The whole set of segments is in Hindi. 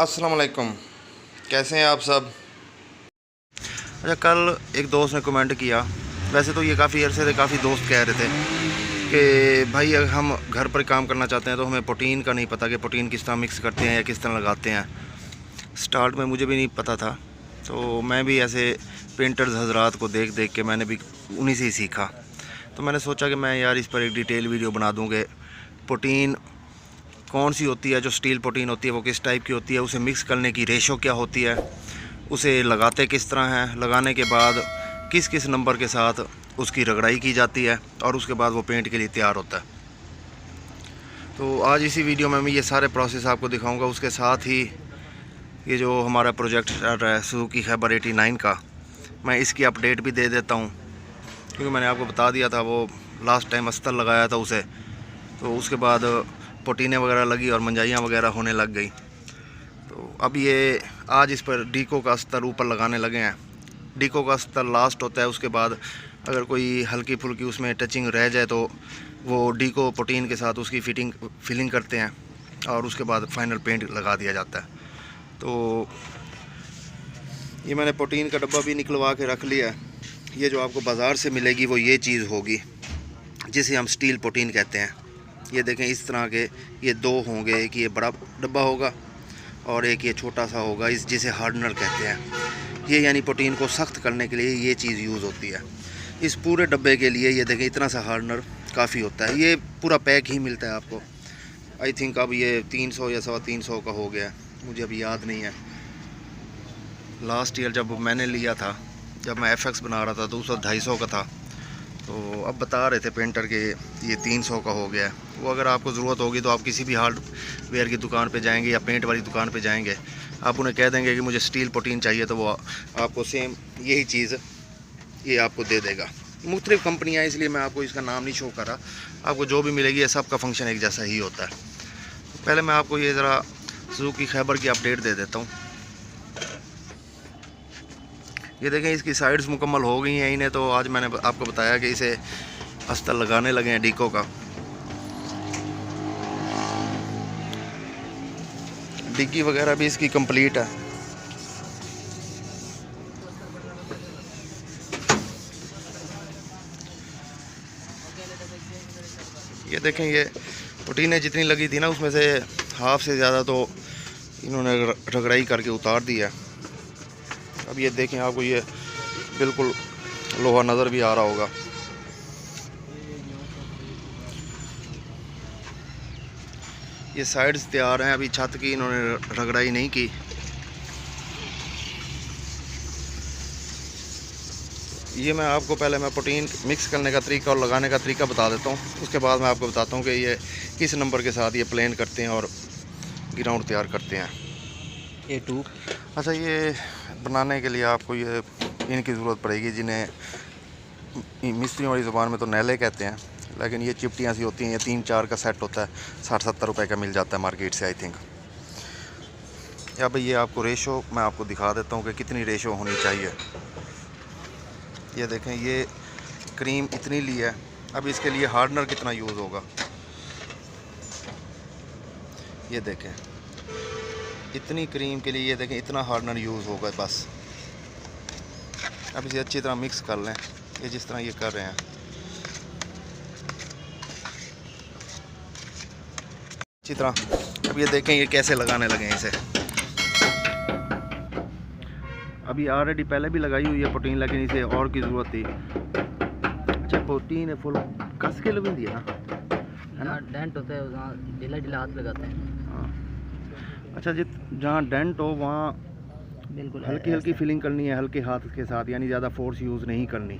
अस्सलाम वालेकुम, कैसे हैं आप सब। अच्छा, कल एक दोस्त ने कमेंट किया। वैसे तो ये काफ़ी अरसे से काफ़ी दोस्त कह रहे थे कि भाई अगर हम घर पर काम करना चाहते हैं तो हमें प्रोटीन का नहीं पता कि प्रोटीन किस तरह मिक्स करते हैं या किस तरह लगाते हैं। स्टार्ट में मुझे भी नहीं पता था, तो मैं भी ऐसे पेंटर्स हजरात को देख देख के मैंने भी उन्हीं से ही सीखा। तो मैंने सोचा कि मैं यार इस पर एक डिटेल वीडियो बना दूँगे। प्रोटीन कौन सी होती है, जो स्टील प्रोटीन होती है वो किस टाइप की होती है, उसे मिक्स करने की रेशो क्या होती है, उसे लगाते किस तरह हैं, लगाने के बाद किस किस नंबर के साथ उसकी रगड़ाई की जाती है और उसके बाद वो पेंट के लिए तैयार होता है। तो आज इसी वीडियो में मैं ये सारे प्रोसेस आपको दिखाऊंगा। उसके साथ ही ये जो हमारा प्रोजेक्ट चल रहा है सुजुकी खैबर 89 का, मैं इसकी अपडेट भी दे देता हूँ, क्योंकि मैंने आपको बता दिया था वो लास्ट टाइम अस्तर लगाया था उसे, तो उसके बाद प्रोटीनें वगैरह लगी और मंजाइयाँ वगैरह होने लग गई। तो अब ये आज इस पर डीको का अस्तर ऊपर लगाने लगे हैं। डीको का अस्तर लास्ट होता है, उसके बाद अगर कोई हल्की फुल्की उसमें टचिंग रह जाए तो वो डीको प्रोटीन के साथ उसकी फिलिंग करते हैं और उसके बाद फाइनल पेंट लगा दिया जाता है। तो ये मैंने प्रोटीन का डब्बा भी निकलवा के रख लिया है। ये जो आपको बाज़ार से मिलेगी वो ये चीज़ होगी जिसे हम स्टील प्रोटीन कहते हैं। ये देखें, इस तरह के ये दो होंगे, एक ये बड़ा डब्बा होगा और एक ये छोटा सा होगा, इस जिसे हार्डनर कहते हैं। ये यानी प्रोटीन को सख्त करने के लिए ये चीज़ यूज़ होती है। इस पूरे डब्बे के लिए ये देखें इतना सा हार्डनर काफ़ी होता है। ये पूरा पैक ही मिलता है आपको। आई थिंक अब ये 300 या 350 का हो गया है, मुझे अभी याद नहीं है। लास्ट ईयर जब मैंने लिया था, जब मैं FX बना रहा था तो उस वक्त 250 का था। तो अब बता रहे थे पेंटर के ये 300 का हो गया है। वो अगर आपको ज़रूरत होगी तो आप किसी भी हार्डवेयर की दुकान पे जाएंगे या पेंट वाली दुकान पे जाएंगे, आप उन्हें कह देंगे कि मुझे स्टील प्रोटीन चाहिए, तो वो आपको सेम यही चीज़ ये आपको दे देगा। मुख्तलिफ़ कंपनियाँ, इसलिए मैं आपको इसका नाम नहीं शो कर रहा। आपको जो भी मिलेगी ये सब का फंक्शन एक जैसा ही होता है। पहले मैं आपको ये ज़रा सुजुकी खैबर की अपडेट दे देता हूँ। ये देखें, इसकी साइड्स मुकम्मल हो गई हैं इन्हें। तो आज मैंने आपको बताया कि इसे अस्तर लगाने लगे हैं डीको का। डिग्गी वगैरह भी इसकी कंप्लीट है। ये देखें, ये प्रोटीनें जितनी लगी थी ना उसमें से हाफ से ज़्यादा तो इन्होंने रगड़ाई करके उतार दिया। अब ये देखें, आपको ये बिल्कुल लोहा नज़र भी आ रहा होगा। ये साइड्स तैयार हैं, अभी छत की इन्होंने रगड़ाई नहीं की। ये मैं आपको पहले प्रोटीन मिक्स करने का तरीका और लगाने का तरीका बता देता हूँ। उसके बाद मैं आपको बताता हूँ कि ये किस नंबर के साथ ये प्लेन करते हैं और ग्राउंड तैयार करते हैं। A2। अच्छा, ये बनाने के लिए आपको ये इनकी ज़रूरत पड़ेगी, जिन्हें मिस्त्रियों वाली ज़ुबान में तो नैले कहते हैं, लेकिन ये चिपटियाँ सी होती हैं। ये 3-4 का सेट होता है, 60-70 रुपए का मिल जाता है मार्केट से आई थिंक। या भाई ये आपको रेशो मैं आपको दिखा देता हूँ कि कितनी रेशो होनी चाहिए। ये देखें, ये क्रीम इतनी ली है। अब इसके लिए हार्डनर कितना यूज़ होगा, ये देखें, इतनी क्रीम के लिए ये देखें इतना हार्डनर यूज़ होगा बस। अब इसे अच्छी तरह मिक्स कर लें, ये जिस तरह ये कर रहे हैं अच्छी तरह। अब ये देखें ये कैसे लगाने लगे हैं इसे। अभी ऑलरेडी पहले भी लगाई हुई है प्रोटीन, लेकिन इसे और की ज़रूरत थी। अच्छा, प्रोटीन है फुल कस के लगी है ना, डेंट होता है वहाँ ढीला ढीला हाथ लगाते हैं। हाँ, अच्छा, जहाँ डेंट हो वहाँ बिल्कुल हल्की हल्की फिलिंग करनी है, हल्के हाथ के साथ, यानी ज़्यादा फोर्स यूज़ नहीं करनी।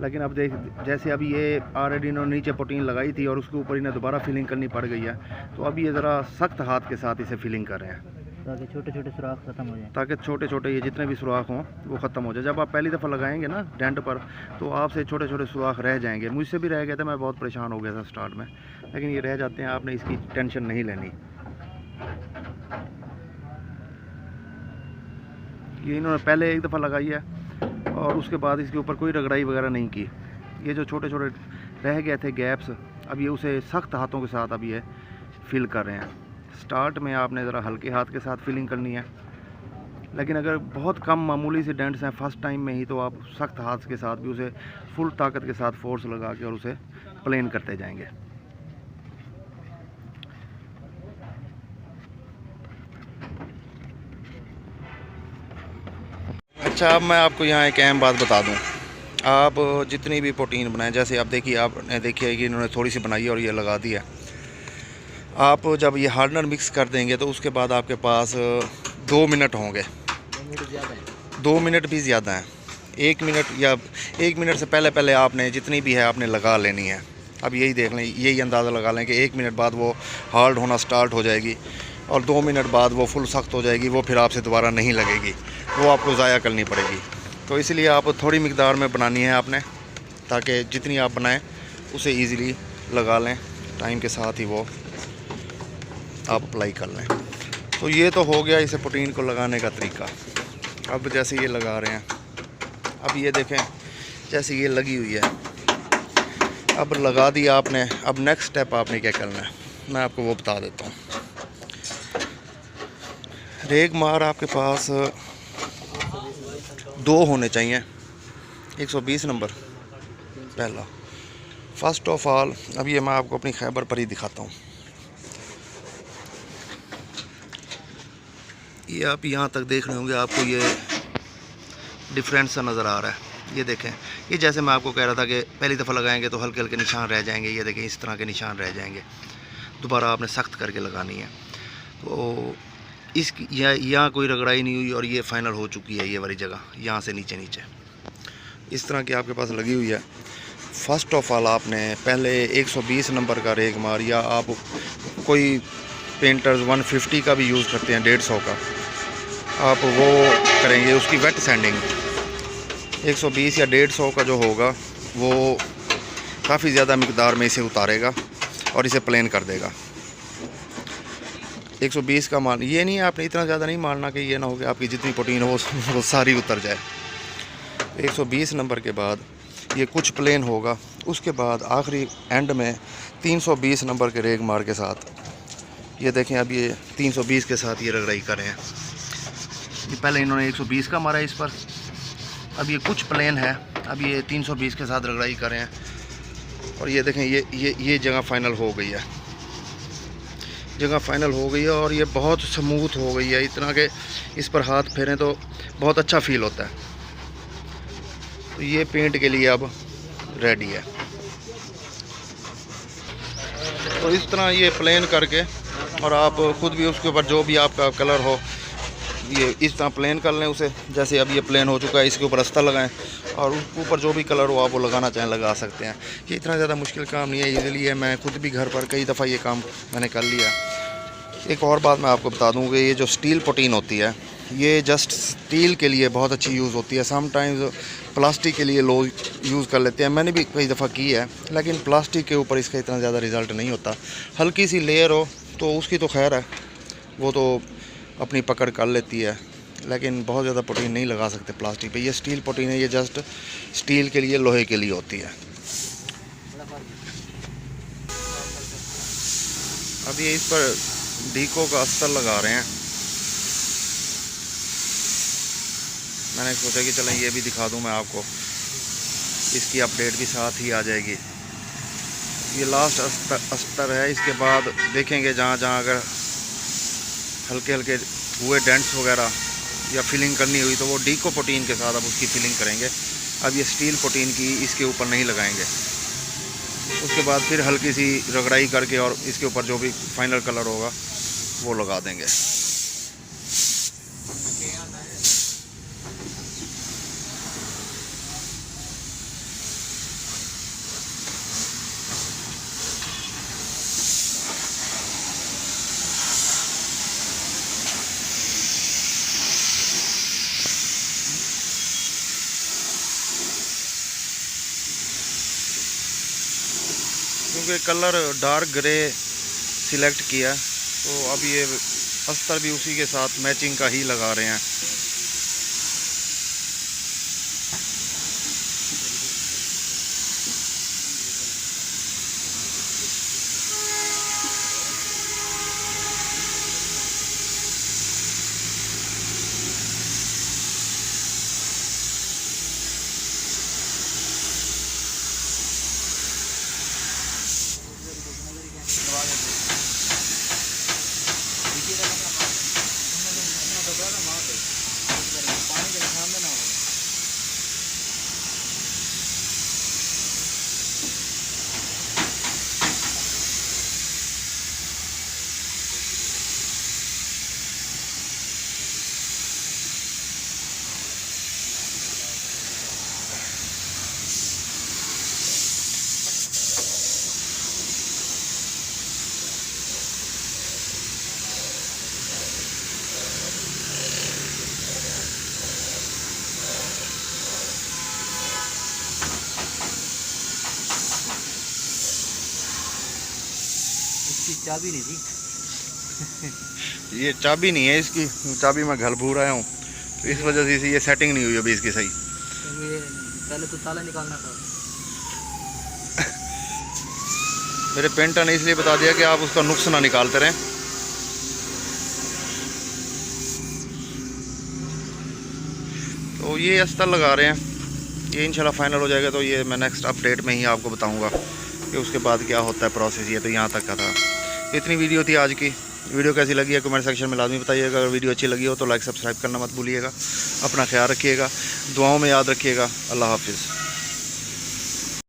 लेकिन अब देख, जैसे अभी ये ऑलरेडी इन्होंने नीचे प्रोटीन लगाई थी और उसके ऊपर इन्हें दोबारा फिलिंग करनी पड़ गई है, तो अभी ये ज़रा सख्त हाथ के साथ इसे फिलिंग कर रहे हैं ताकि छोटे छोटे सुराख ख़त्म हो जाए, ताकि छोटे छोटे ये जितने भी सुराख हों वो ख़त्म हो जाए। जब आप पहली दफ़ा लगाएंगे ना डेंट पर, तो आपसे छोटे छोटे सुराख रह जाएंगे। मुझसे भी रह गए थे, मैं बहुत परेशान हो गया था स्टार्ट में, लेकिन ये रह जाते हैं। आपने इसकी टेंशन नहीं लेनी। ये इन्होंने पहले एक दफ़ा लगाई है और उसके बाद इसके ऊपर कोई रगड़ाई वगैरह नहीं की। ये जो छोटे छोटे रह गए थे गैप्स, अब ये उसे सख्त हाथों के साथ अब ये फिल कर रहे हैं। स्टार्ट में आपने ज़रा हल्के हाथ के साथ फिलिंग करनी है, लेकिन अगर बहुत कम मामूली से डेंट्स हैं फर्स्ट टाइम में ही, तो आप सख्त हाथ के साथ भी उसे फुल ताकत के साथ फोर्स लगा के और उसे प्लेन करते जाएंगे। अच्छा, अब मैं आपको यहाँ एक अहम बात बता दूँ। आप जितनी भी प्रोटीन बनाएं, जैसे आप देखिए, आपने देखी है कि इन्होंने थोड़ी सी बनाई है और ये लगा दी है। आप जब ये हार्डनर मिक्स कर देंगे तो उसके बाद आपके पास 2 मिनट होंगे। 2 मिनट भी ज़्यादा हैं। 1 मिनट या 1 मिनट से पहले पहले आपने जितनी भी है आपने लगा लेनी है। अब यही देख लें, यही अंदाज़ा लगा लें कि 1 मिनट बाद वो हार्ड होना स्टार्ट हो जाएगी और 2 मिनट बाद वो फुल सख्त हो जाएगी। वो फिर आपसे दोबारा नहीं लगेगी, वो आपको ज़ाया करनी पड़ेगी। तो इसलिए आप थोड़ी मिकदार में बनानी है आपने, ताकि जितनी आप बनाएं उसे ईज़िली लगा लें, टाइम के साथ ही वो आप अप्लाई कर लें। तो ये तो हो गया इसे प्रोटीन को लगाने का तरीका। अब जैसे ये लगा रहे हैं, अब ये देखें जैसे ये लगी हुई है, अब लगा दिया आपने। अब नेक्स्ट स्टेप आपने क्या करना है मैं आपको वो बता देता हूँ। रेग मार आपके पास 2 होने चाहिए, 120 नंबर पहला। फर्स्ट ऑफ ऑल अब ये मैं आपको अपनी खैबर पर ही दिखाता हूँ। ये आप यहाँ तक देख रहे होंगे, आपको ये डिफरेंस सा नज़र आ रहा है। ये देखें, ये जैसे मैं आपको कह रहा था कि पहली दफ़ा लगाएंगे तो हल्के हल्के निशान रह जाएंगे। ये देखें इस तरह के निशान रह जाएंगे। दोबारा आपने सख्त करके लगानी है। तो इसकी यहाँ कोई रगड़ाई नहीं हुई और ये फाइनल हो चुकी है। ये वाली जगह यहाँ से नीचे नीचे इस तरह की आपके पास लगी हुई है। फ़र्स्ट ऑफ ऑल आपने पहले 120 नंबर का रेग मार, या आप कोई पेंटर्स 150 का भी यूज़ करते हैं, 150 का, आप वो करेंगे। उसकी वेट सैंडिंग 120 या 150 का जो होगा वो काफ़ी ज़्यादा मिकदार में इसे उतारेगा और इसे प्लेन कर देगा। 120 का मार, ये नहीं है आपने इतना ज़्यादा नहीं मारना कि ये ना हो कि आपकी जितनी प्रोटीन हो वो सारी उतर जाए। 120 नंबर के बाद ये कुछ प्लेन होगा। उसके बाद आखिरी एंड में 320 नंबर के रेग मार के साथ, ये देखें अब ये 320 के साथ ये रगड़ाई कर रहे हैं। ये पहले इन्होंने 120 का मारा है इस पर, अब ये कुछ प्लेन है, अब ये 320 के साथ रगड़ाई कर रहे हैं। और ये देखें ये जगह फाइनल हो गई है, जगह फाइनल हो गई है और ये बहुत स्मूथ हो गई है, इतना कि इस पर हाथ फेरें तो बहुत अच्छा फील होता है। तो ये पेंट के लिए अब रेडी है। तो इस तरह ये प्लेन करके, और आप ख़ुद भी उसके ऊपर जो भी आपका कलर हो ये इस तरह प्लेन कर लें उसे। जैसे अब ये प्लेन हो चुका है, इसके ऊपर अस्तर लगाएं और ऊपर जो भी कलर हो आप वो लगाना चाहें लगा सकते हैं। ये इतना ज़्यादा मुश्किल काम नहीं है, इजीली है। मैं खुद भी घर पर कई दफ़ा ये काम मैंने कर लिया। एक और बात मैं आपको बता दूं कि ये जो स्टील प्रोटीन होती है ये जस्ट स्टील के लिए बहुत अच्छी यूज़ होती है। समटाइम्स प्लास्टिक के लिए लोग यूज़ कर लेते हैं, मैंने भी कई दफ़ा की है, लेकिन प्लास्टिक के ऊपर इसका इतना ज़्यादा रिज़ल्ट नहीं होता। हल्की सी लेयर हो तो उसकी तो खैर है, वो तो अपनी पकड़ कर लेती है, लेकिन बहुत ज़्यादा प्रोटीन नहीं लगा सकते प्लास्टिक पे। ये स्टील प्रोटीन है, ये जस्ट स्टील के लिए, लोहे के लिए होती है। अब ये इस पर डीको का अस्तर लगा रहे हैं। मैंने सोचा कि चलें ये भी दिखा दूं मैं आपको, इसकी अपडेट भी साथ ही आ जाएगी। ये लास्ट अस्तर है, इसके बाद देखेंगे जहाँ जहाँ अगर हल्के हल्के हुए डेंट्स वगैरह या फिलिंग करनी हुई तो वो डीको प्रोटीन के साथ अब उसकी फिलिंग करेंगे। अब ये स्टील प्रोटीन की इसके ऊपर नहीं लगाएंगे। उसके बाद फिर हल्की सी रगड़ाई करके और इसके ऊपर जो भी फाइनल कलर होगा वो लगा देंगे। क्योंकि कलर डार्क ग्रे सिलेक्ट किया तो अब ये अस्तर भी उसी के साथ मैचिंग का ही लगा रहे हैं। चाबी नहीं थी। ये चाबी नहीं है इसकी, चाबी मैं घर भूल आया हूँ, तो इस वजह से ये सेटिंग नहीं हुई अभी इसकी सही। तो ये पहले तो ताला निकालना था। मेरे पेंटर ने इसलिए बता दिया कि आप उसका नुक्स ना निकालते रहें। तो ये अस्तर लगा रहे हैं, ये इंशाल्लाह फाइनल हो जाएगा तो ये मैं नेक्स्ट अपडेट में ही आपको बताऊंगा कि उसके बाद क्या होता है प्रोसेस। ये तो यहाँ तक का था। इतनी वीडियो थी आज की। वीडियो कैसी लगी है कमेंट सेक्शन में लाजमी बताइएगा। अगर वीडियो अच्छी लगी हो तो लाइक सब्सक्राइब करना मत भूलिएगा। अपना ख्याल रखिएगा, दुआओं में याद रखिएगा। अल्लाह हाफिज़।